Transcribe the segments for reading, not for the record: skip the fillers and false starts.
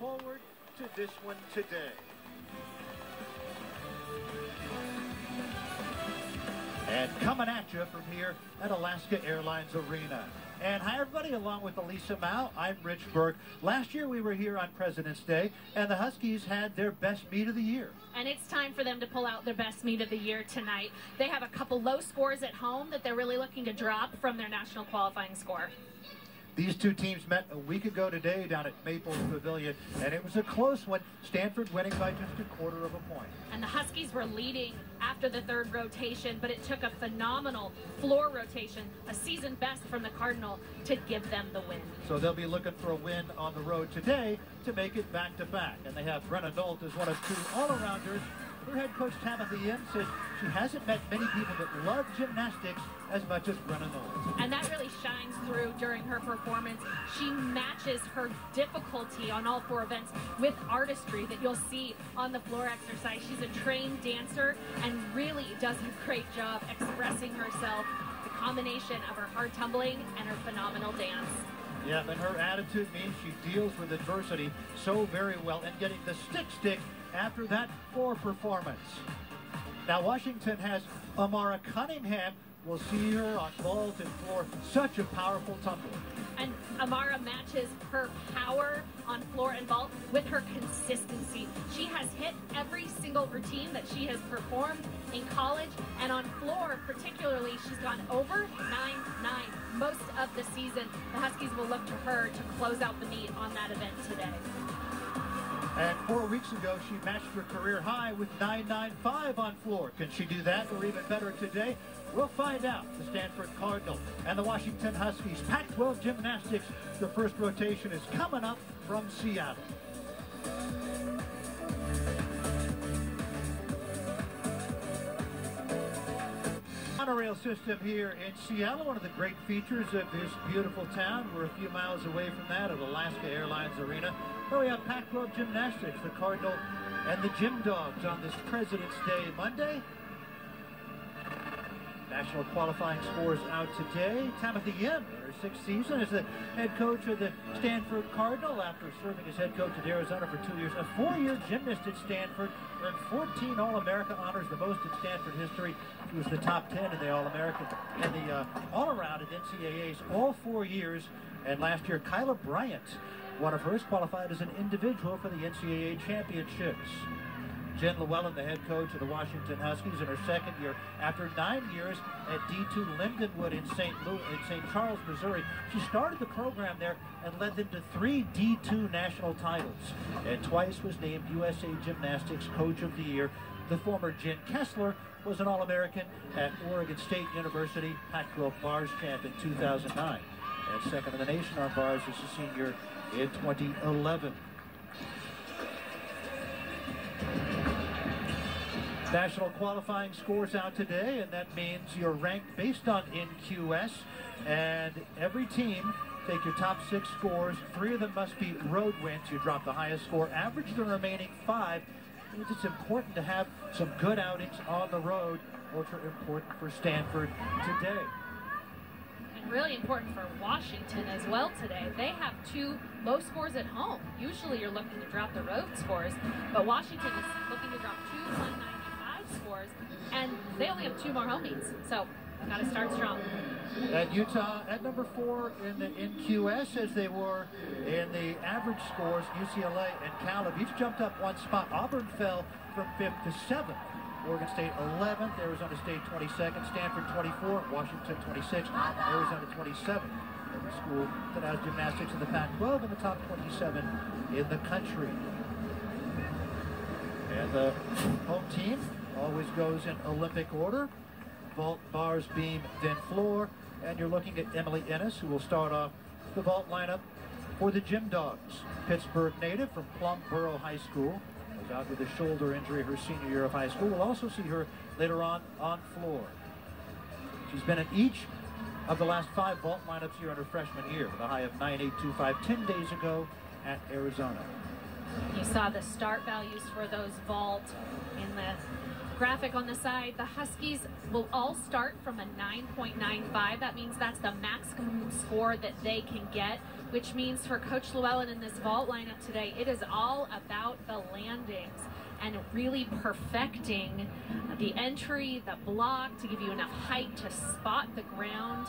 forward to this one today. And coming at you from here at Alaska Airlines Arena. And hi everybody, along with Elisa Mao, I'm Rich Burke. Last year we were here on President's Day, and the Huskies had their best meet of the year. And it's time for them to pull out their best meet of the year tonight. They have a couple low scores at home that they're really looking to drop from their national qualifying score. These two teams met a week ago today down at Maples Pavilion, and it was a close one, Stanford winning by just a quarter of a point. And the Huskies were leading after the third rotation, but it took a phenomenal floor rotation, a season best from the Cardinal, to give them the win. So they'll be looking for a win on the road today to make it back-to-back. And they have Brenna Nolt as one of two all-arounders. Her head coach, Tamothy Yin, says she hasn't met many people that love gymnastics as much as Brenna Nolt. And that really shines through during her performance. She matches her difficulty on all four events with artistry that you'll see on the floor exercise. She's a trained dancer and really does a great job expressing herself. The combination of her hard tumbling and her phenomenal dance. Yeah, and her attitude means she deals with adversity so very well and getting the stick after that floor performance. Now Washington has Amara Cunningham. We'll see her on vault and floor. Such a powerful tumbler. And Amara matches her power on floor and vault with her consistency. She has hit every single routine that she has performed in college, and on floor particularly, she's gone over 9-9 most of the season. The Huskies will look to her to close out the meet on that event today. And 4 weeks ago, she matched her career high with 9.95 on floor. Can she do that or even better today? We'll find out. The Stanford Cardinal and the Washington Huskies. Pac-12 Gymnastics, the first rotation is coming up from Seattle. Monorail system here in Seattle, one of the great features of this beautiful town. We're a few miles away from that at Alaska Airlines Arena, where we have Pac-12 Gymnastics, the Cardinal and the Gym Dogs on this President's Day Monday. National qualifying scores out today. Tamothy Yin, in her sixth season as the head coach of the Stanford Cardinal after serving as head coach at Arizona for 2 years. A 4-year gymnast at Stanford, earned 14 All-America honors, the most in Stanford history. She was the top 10 in the All-American and the all-around at NCAAs all 4 years. And last year, Kyla Bryant, one of hers, qualified as an individual for the NCAA championships. Jen Llewellyn, the head coach of the Washington Huskies, in her second year. After 9 years at D2 Lindenwood in St. Charles, Missouri, she started the program there and led them to 3 D2 national titles. And twice was named USA Gymnastics Coach of the Year. The former Jen Kessler was an All-American at Oregon State University, Pac-12 Bars champ in 2009. And second in the nation on bars as a senior in 2011. National qualifying scores out today, and that means you're ranked based on NQS, and every team take your top 6 scores. 3 of them must be road wins. You drop the highest score, average the remaining 5. It means it's important to have some good outings on the road. Ultra important for Stanford today. And really important for Washington as well today. They have 2 low scores at home. Usually you're looking to drop the road scores, but Washington is looking to drop 2 195 scores, and they only have 2 more home meets, so got to start strong. And Utah at number 4 in the NQS, as they were in the average scores. UCLA and Cal have each jumped up 1 spot. Auburn fell from 5th to 7th. Oregon State 11th, Arizona State 22nd, Stanford 24th, Washington 26th, Arizona 27th. Every school that has gymnastics in the Pac-12 in the top 27 in the country. And the home team always goes in Olympic order. Vault, bars, beam, then floor. And you're looking at Emily Ennis, who will start off the vault lineup for the Gym Dogs. Pittsburgh native from Plumboro High School. Was out with a shoulder injury her senior year of high school. We'll also see her later on floor. She's been in each of the last 5 vault lineups here in her freshman year, with a high of 9.825 10 days ago at Arizona. You saw the start values for those vault in the graphic on the side, the Huskies will all start from a 9.95. That means that's the maximum score that they can get, which means for Coach Llewellyn in this vault lineup today, it is all about the landings and really perfecting the entry, the block, to give you enough height to spot the ground,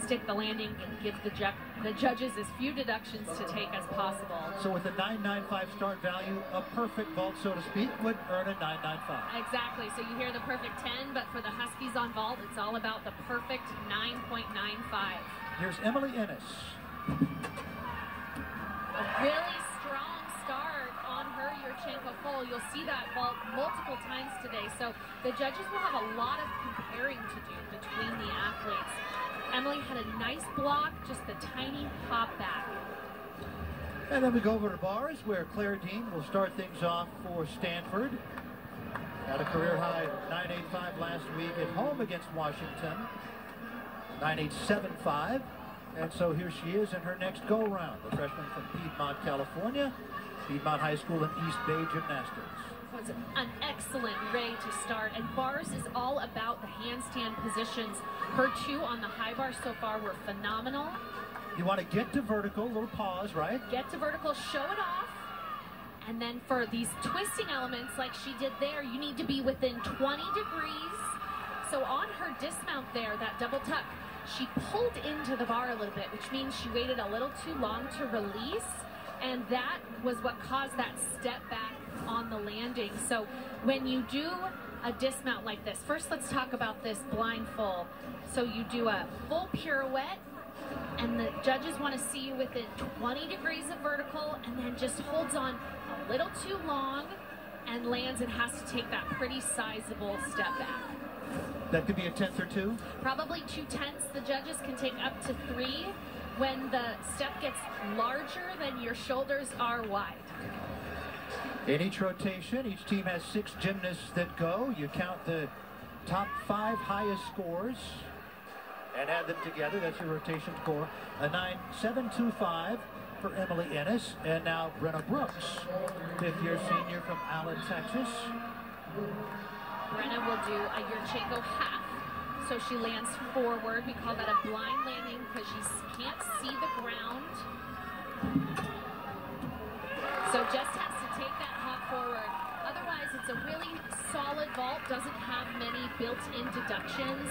stick the landing, and give the judges as few deductions to take as possible. So with a 995 start value, a perfect vault, so to speak, would earn a 995. Exactly. So you hear the perfect 10, but for the Huskies on vault, it's all about the perfect 9.95. Here's Emily Ennis. A really strong start on her Yurchenko full. You'll see that vault multiple times today. So the judges will have a lot of comparing to do between the athletes. Emily had a nice block, just a tiny hop back. And then we go over to bars, where Claire Dean will start things off for Stanford. Had a career high 9.85 last week at home against Washington. 9.875. And so here she is in her next go-round. The freshman from Piedmont, California. Piedmont High School and East Bay Gymnastics. Was an excellent ray to start, and bars is all about the handstand positions. Her two on the high bar so far were phenomenal. You want to get to vertical, little pause, right? Get to vertical, show it off, and then for these twisting elements like she did there, you need to be within 20 degrees. So on her dismount there, that double tuck, she pulled into the bar a little bit, which means she waited a little too long to release, and that was what caused that step back on the landing. So when you do a dismount like this, first let's talk about this blind full. So you do a full pirouette, and the judges want to see you within 20 degrees of vertical, and then just holds on a little too long and lands and has to take that pretty sizable step back. That could be a 10th or 2? Probably 2/10. The judges can take up to 3 when the step gets larger than your shoulders are wide. In each rotation, each team has 6 gymnasts that go. You count the top 5 highest scores and add them together. That's your rotation score. A 9.725 for Emily Ennis. And now Brenna Brooks, 5th-year senior from Allen, Texas. Brenna will do a Yurchenko half. So she lands forward. We call that a blind landing because she can't see the ground. So just has to take that hop forward. Otherwise, it's a really solid vault, doesn't have many built-in deductions.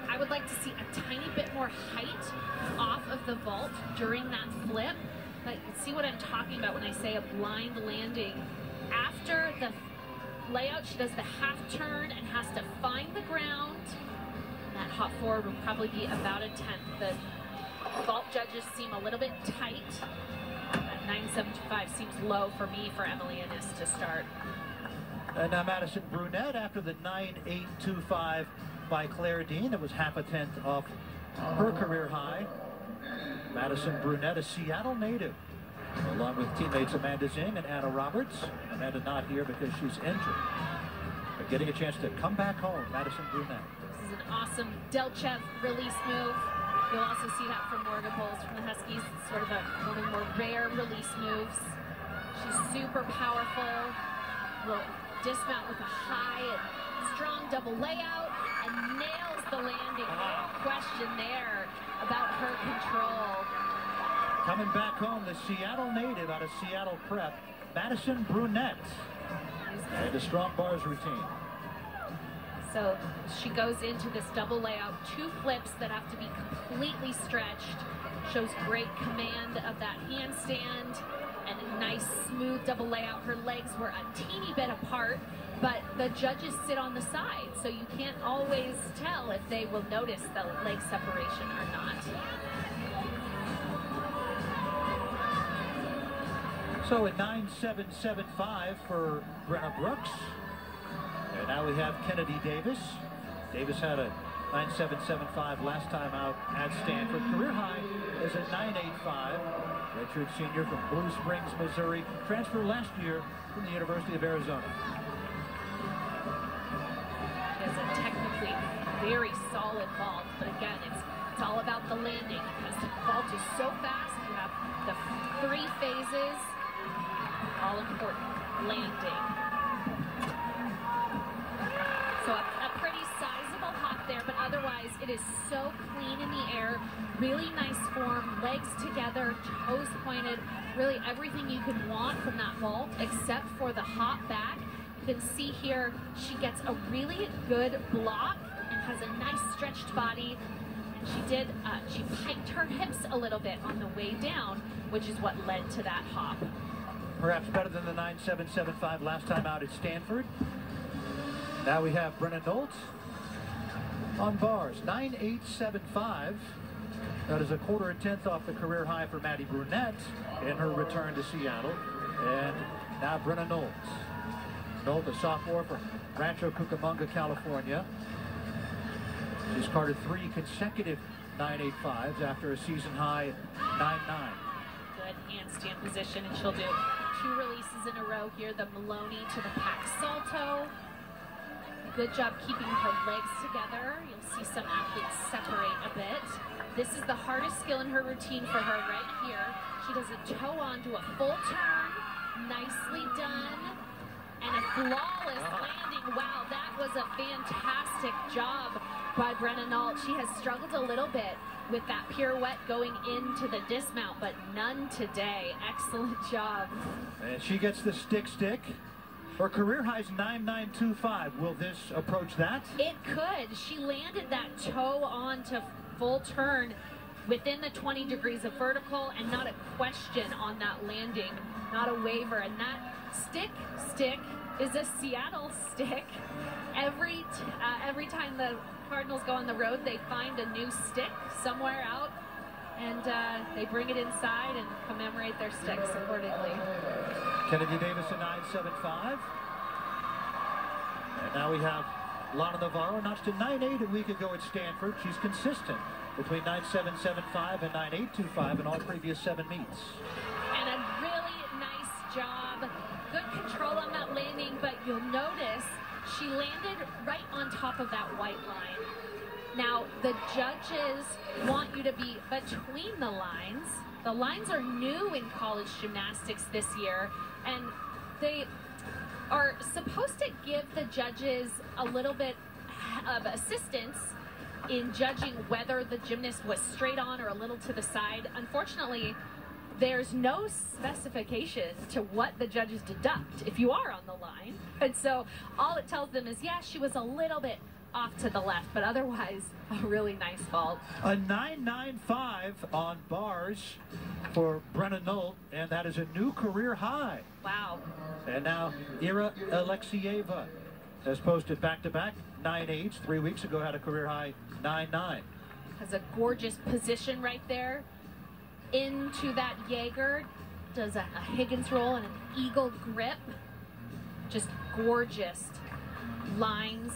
I would like to see a tiny bit more height off of the vault during that flip. But see what I'm talking about when I say a blind landing. After the layout, she does the half turn and has to find the ground. That hop forward will probably be about a 10th. The vault judges seem a little bit tight. That 9.725 seems low for me for Emily Ennis to start. And now Madison Brunette after the 9.825 by Claire Dean. It was half a 10th off her career high. Madison Brunette, a Seattle native, along with teammates Amanda Zing and Anna Roberts. Amanda not here because she's injured, but getting a chance to come back home. Madison Brunette. This is an awesome Delchev release move. You'll also see that from Morgan Bowles from the Huskies. It's sort of one of the more rare release moves. She's super powerful. Will dismount with a high and strong double layout and nails the landing. No question there about her control. Coming back home, the Seattle native out of Seattle Prep, Madison Brunette, and a strong bars routine. So she goes into this double layout, 2 flips that have to be completely stretched. Shows great command of that handstand and a nice smooth double layout. Her legs were a teeny bit apart, but the judges sit on the side, so you can't always tell if they will notice the leg separation or not. So at 9.775 for Brenna Brooks. And now we have Kennedy Davis. Davis had a 9.775 last time out at Stanford. Career high is at 9.85. Redshirt senior from Blue Springs, Missouri. Transferred last year from the University of Arizona. She has a technically very solid vault, but again, it's all about the landing because the vault is so fast. You have the 3 phases, all important. Landing. So a pretty sizable hop there, but otherwise it is so clean in the air. Really nice form, legs together, toes pointed, really everything you could want from that vault except for the hop back. You can see here she gets a really good block and has a nice stretched body. And she piked her hips a little bit on the way down, which is what led to that hop. Perhaps better than the 9.775 last time out at Stanford. Now we have Brenna Nolt on bars, 9.875. That is a quarter and tenth off the career high for Maddie Brunette in her return to Seattle. And now Brenna Nolt. Nolt, a sophomore from Rancho Cucamonga, California. She's carded 3 consecutive 9.85s after a season high 9.9. Good handstand position, and she'll do 2 releases in a row here. The Maloney to the Pack Salto. Good job keeping her legs together. You'll see some athletes separate a bit. This is the hardest skill in her routine for her right here. She does a toe on to a full turn. Nicely done. And a flawless landing. Wow, that was a fantastic job by Brenna Nolt. She has struggled a little bit with that pirouette going into the dismount, but none today. Excellent job. And she gets the stick. Her career high is 9.925. Will this approach that? It could. She landed that toe on to full turn within the 20 degrees of vertical, and not a question on that landing, not a waver. And that stick is a Seattle stick. Every time the Cardinals go on the road, they find a new stick somewhere out, and they bring it inside and commemorate their sticks accordingly. Kennedy Davis at 9.75. And now we have Lana Navarro, notched to 9.8 a week ago at Stanford. She's consistent between 9.775 and 9.825 in all previous 7 meets. And a really nice job. Good control on that landing, but you'll notice she landed right on top of that white line. Now, the judges want you to be between the lines. The lines are new in college gymnastics this year, and they are supposed to give the judges a little bit of assistance in judging whether the gymnast was straight on or a little to the side. Unfortunately, there's no specification to what the judges deduct if you are on the line. And so all it tells them is, yeah, she was a little bit off to the left, but otherwise a really nice vault. A 9.95 on bars for Brenna Nolt, and that is a new career high. Wow. And now Ira Alexieva has posted back-to-back 9.8s. 3 weeks ago had a career high 9.9. Has a gorgeous position right there into that Jaeger. Does a Higgins roll and an eagle grip. Just gorgeous lines.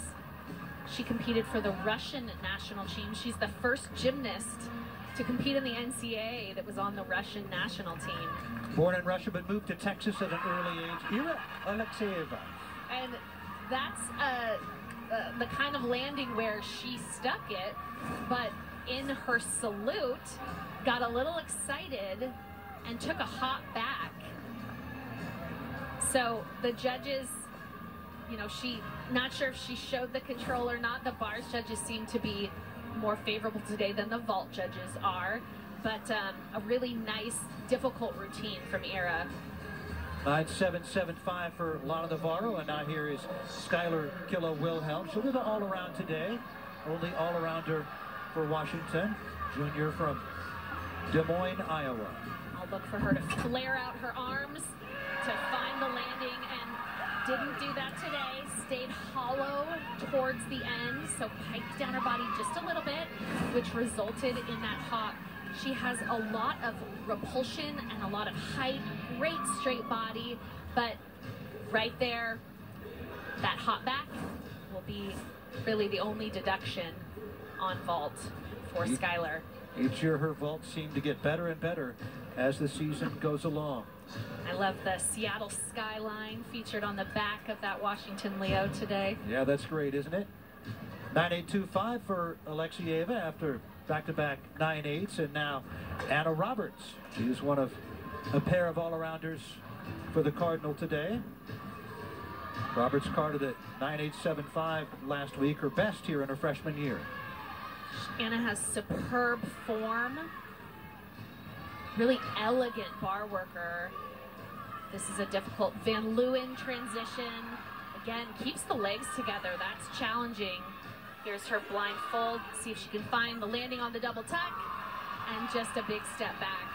She competed for the Russian national team. She's the first gymnast to compete in the NCAA that was on the Russian national team. Born in Russia but moved to Texas at an early age. Ira Alexieva. And that's the kind of landing where she stuck it, but in her salute, got a little excited and took a hop back. So the judges, you know, not sure if she showed the control or not. The bars judges seem to be more favorable today than the vault judges are, but a really nice, difficult routine from Ira. 9.775 for Lana Navarro, and now here is Skylar Kilo-Wilhelm. She'll do the all-around today. Only all-arounder for Washington, junior from Des Moines, Iowa. I'll look for her to flare out her arms to find the landing, and didn't do that today. Stayed hollow towards the end, so piped down her body just a little bit, which resulted in that hop. She has a lot of repulsion and a lot of height, great straight body, but right there, that hop back will be really the only deduction on vault for Skylar. Each year her vaults seem to get better and better as the season goes along. I love the Seattle skyline featured on the back of that Washington Leo today. Yeah, that's great, isn't it? 9.825 for Alexieva after back-to-back 9.8s, and now Anna Roberts. She's one of a pair of all-arounders for the Cardinal today. Roberts carded at 9.875 last week, her best here in her freshman year. Anna has superb form. Really elegant bar worker. This is a difficult Van Leeuwen transition. Again, keeps the legs together. That's challenging. Here's her blindfold. See if she can find the landing on the double tuck. And just a big step back.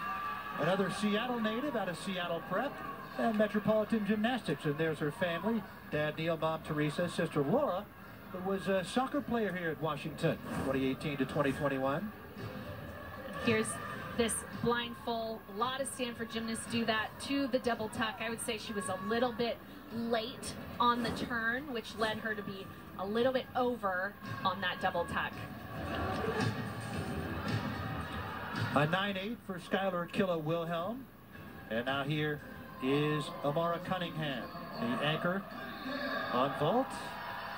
Another Seattle native out of Seattle Prep and Metropolitan Gymnastics. And there's her family. Dad Neil, Mom Teresa, sister Laura, who was a soccer player here at Washington, 2018 to 2021. Here's this blindfold. A lot of Stanford gymnasts do that to the double tuck. I would say she was a little bit late on the turn, which led her to be a little bit over on that double tuck. A 9.8 for Skylar Killa-Wilhelm. And now here is Amara Cunningham, the anchor on vault.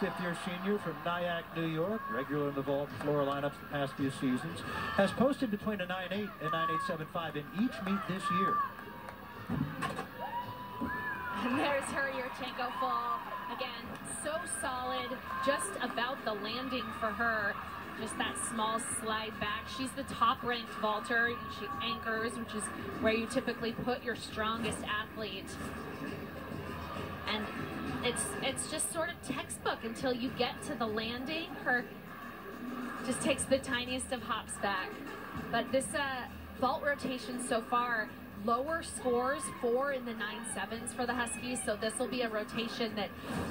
Fifth-year senior from Nyack, New York, regular in the vault floor lineups the past few seasons, has posted between a 9.8 and 9.875 in each meet this year. And there's her Yurchenko fall. Again, so solid, just about the landing for her. Just that small slide back. She's the top-ranked vaulter. She anchors, which is where you typically put your strongest athlete. And it's just sort of textbook until you get to the landing. Her just takes the tiniest of hops back. But this vault rotation so far, lower scores, 4 in the 9.7s for the Huskies. So this will be a rotation that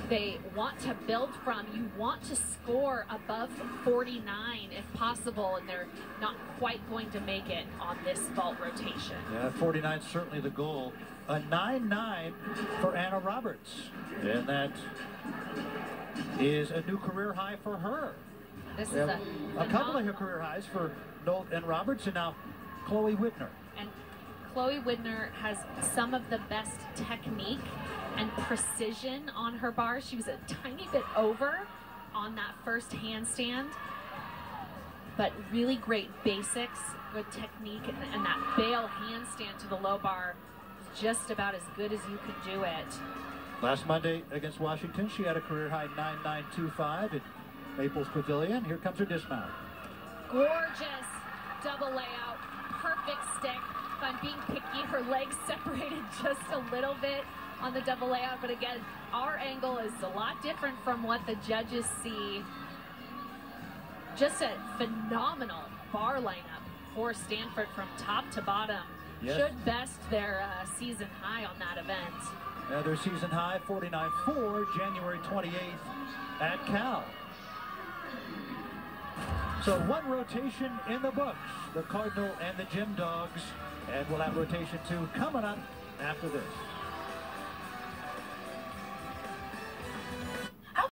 they want to build from. You want to score above 49 if possible, and they're not quite going to make it on this vault rotation. Yeah, 49 is certainly the goal. A 9.9 for Anna Roberts, and that is a new career high for her. This is a couple of her career highs for Nolt and Roberts, and now Chloe Widner. And Chloe Widner has some of the best technique and precision on her bar. She was a tiny bit over on that first handstand, but really great basics, good technique, and that bail handstand to the low bar is just about as good as you can do it. Last Monday against Washington, she had a career high 9.925 at Maples Pavilion. Here comes her dismount. Gorgeous double layout, perfect stick. If I'm being picky, her legs separated just a little bit on the double layout, but again, our angle is a lot different from what the judges see. Just a phenomenal bar lineup for Stanford from top to bottom. Yes. Should best their season high on that event. Their season high, 49.4, January 28th at Cal. So one rotation in the books, the Cardinal and the Gym Dogs, and we'll have rotation 2 coming up after this.